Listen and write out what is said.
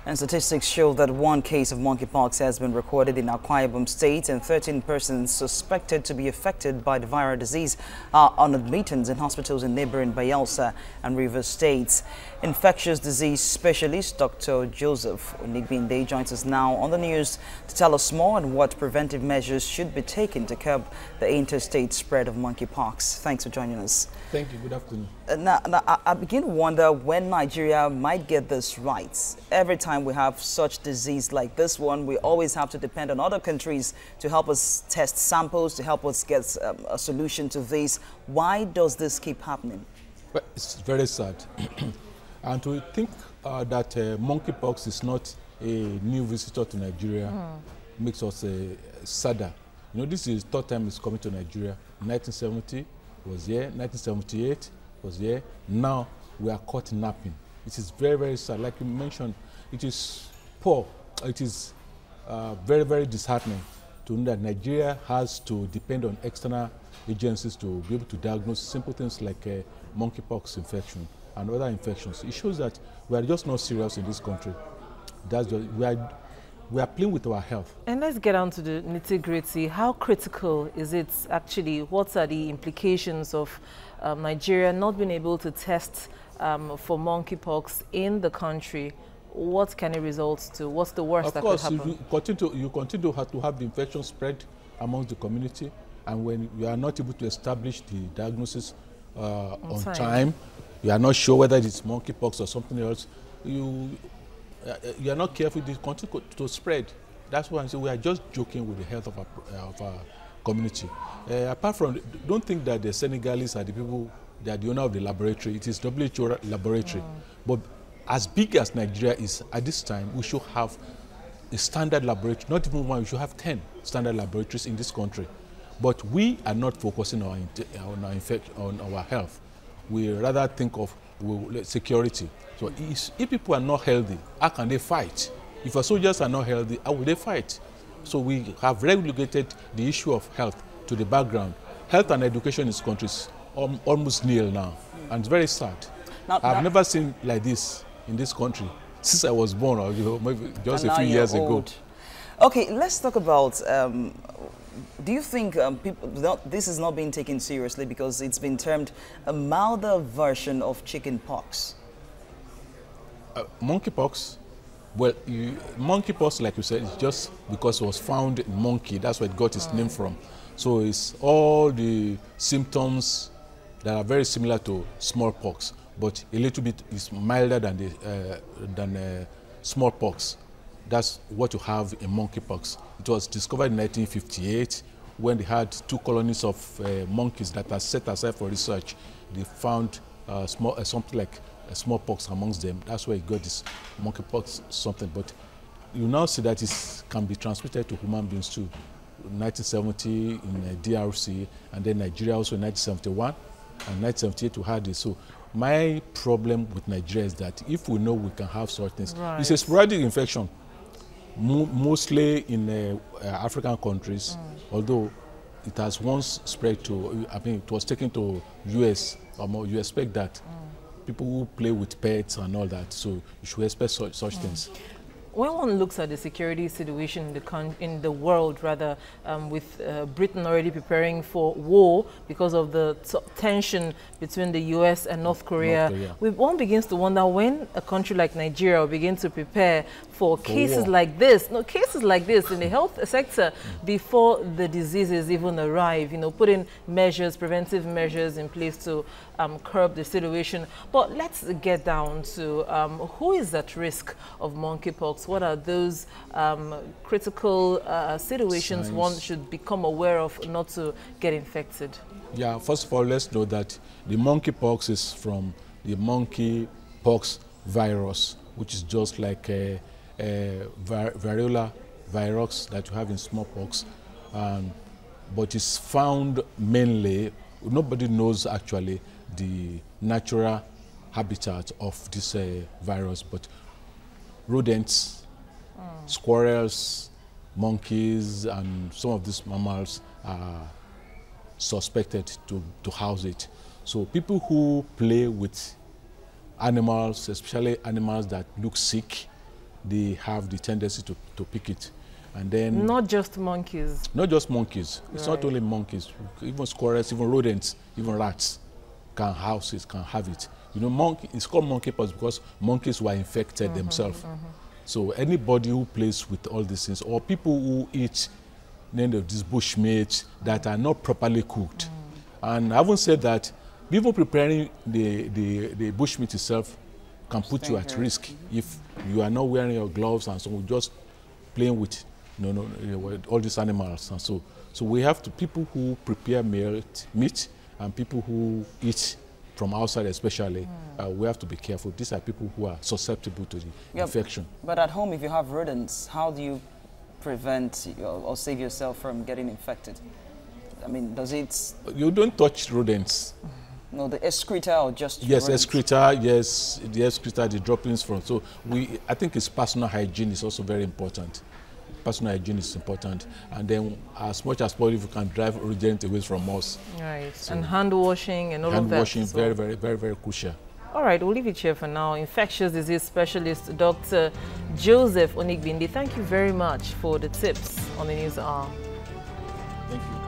And statistics show that one case of monkeypox has been recorded in Akwa Ibom State, and 13 persons suspected to be affected by the viral disease are on admittance in hospitals in neighboring Bayelsa and Rivers states. Infectious disease specialist Dr. Joseph Onigbinde joins us now on the news to tell us more on what preventive measures should be taken to curb the interstate spread of monkeypox. Thanks for joining us. Thank you. Good afternoon. Now, I begin to wonder when Nigeria might get this right. Every time we have such disease like this one, we always have to depend on other countries to help us test samples, to help us get a solution to this. Why does this keep happening? Well, it's very sad. And to think that monkeypox is not a new visitor to Nigeria makes us sadder. You know, this is the third time it's coming to Nigeria. 1970 was here, 1978 was here. Now we are caught napping. It is very, very sad. Like you mentioned, it is poor. It is very, very disheartening to know that Nigeria has to depend on external agencies to be able to diagnose simple things like monkeypox infection and other infections. It shows that we are just not serious in this country. That's just, we are playing with our health. And let's get on to the nitty-gritty. How critical is it actually? What are the implications of Nigeria not being able to test for monkeypox in the country? What can it result to? What's the worst that could happen? Of course, you continue to have the infection spread amongst the community, and when you are not able to establish the diagnosis on time, you are not sure whether it's monkeypox or something else, you are not careful, it continues to spread. That's why I say we are just joking with the health of our community. Apart from, don't think that the Senegalese are the people, they are the owner of the laboratory. It is WHO laboratory. But as big as Nigeria is at this time, we should have a standard laboratory, not even one, we should have 10 standard laboratories in this country. But we are not focusing on our health. We rather think of security. So if people are not healthy, how can they fight? If our soldiers are not healthy, how will they fight? So we have relegated the issue of health to the background. Health and education in this country is almost nil now, and it's very sad. I've never seen like this in this country since I was born, or maybe just a few years ago. Okay, let's talk about. Do you think this is not being taken seriously because it's been termed a milder version of chicken pox? Monkeypox? Well, monkeypox, like you said, is just because it was found in monkey. That's where it got its name from. So it's all the symptoms that are very similar to smallpox, but a little bit is milder than smallpox. That's what you have in monkeypox. It was discovered in 1958 when they had 2 colonies of monkeys that are set aside for research. They found something like smallpox amongst them. That's where it got this monkeypox something. But you now see that it can be transmitted to human beings too. 1970 in DRC, and then Nigeria also in 1971, and 1978 we had this. So my problem with Nigeria is that if we know we can have such things, it's a sporadic infection. Mostly in African countries, although it has once spread to, I mean, it was taken to US, you expect that. People who play with pets and all that, so you should expect such things. When one looks at the security situation in the world, rather, with Britain already preparing for war because of the tension between the US and North Korea, one begins to wonder when a country like Nigeria will begin to prepare for cases like this, cases like this in the health sector before the diseases even arrive, you know, putting measures, preventive measures in place to curb the situation. But let's get down to who is at risk of monkeypox. What are those critical situations one should become aware of not to get infected? Yeah, first of all, let's know that the monkeypox is from the monkeypox virus, which is just like a variola virus that you have in smallpox, but it's found mainly, nobody knows actually the natural habitat of this virus, but rodents, squirrels, monkeys, and some of these mammals are suspected to house it. So people who play with animals, especially animals that look sick, they have the tendency to pick it. And then not just monkeys. Not just monkeys. It's not only monkeys. Even squirrels, even rodents, even rats can house it, can have it. You know, it's called monkeypox because monkeys were infected themselves. So anybody who plays with all these things, or people who eat any of these bushmeat that are not properly cooked. And I haven't said that even preparing the bushmeat itself can put you at risk if you are not wearing your gloves and so just playing with all these animals. And so we have to, people who prepare meat and people who eat from outside especially, we have to be careful. These are people who are susceptible to the infection. But at home, if you have rodents, how do you prevent or save yourself from getting infected? I mean, does it... You don't touch rodents. No, the excreta or just yes, rodents? Excreta, yes, the excreta, the droppings from. So I think it's personal hygiene is also very important. Personal hygiene is important, and then as much as possible, we can drive rodents away from us. Right, so and hand washing and all of that. Hand washing, very, very, very, very crucial. All right, we'll leave it here for now. Infectious disease specialist, Dr. Joseph Onigbinde, thank you very much for the tips on the News Hour. Thank you.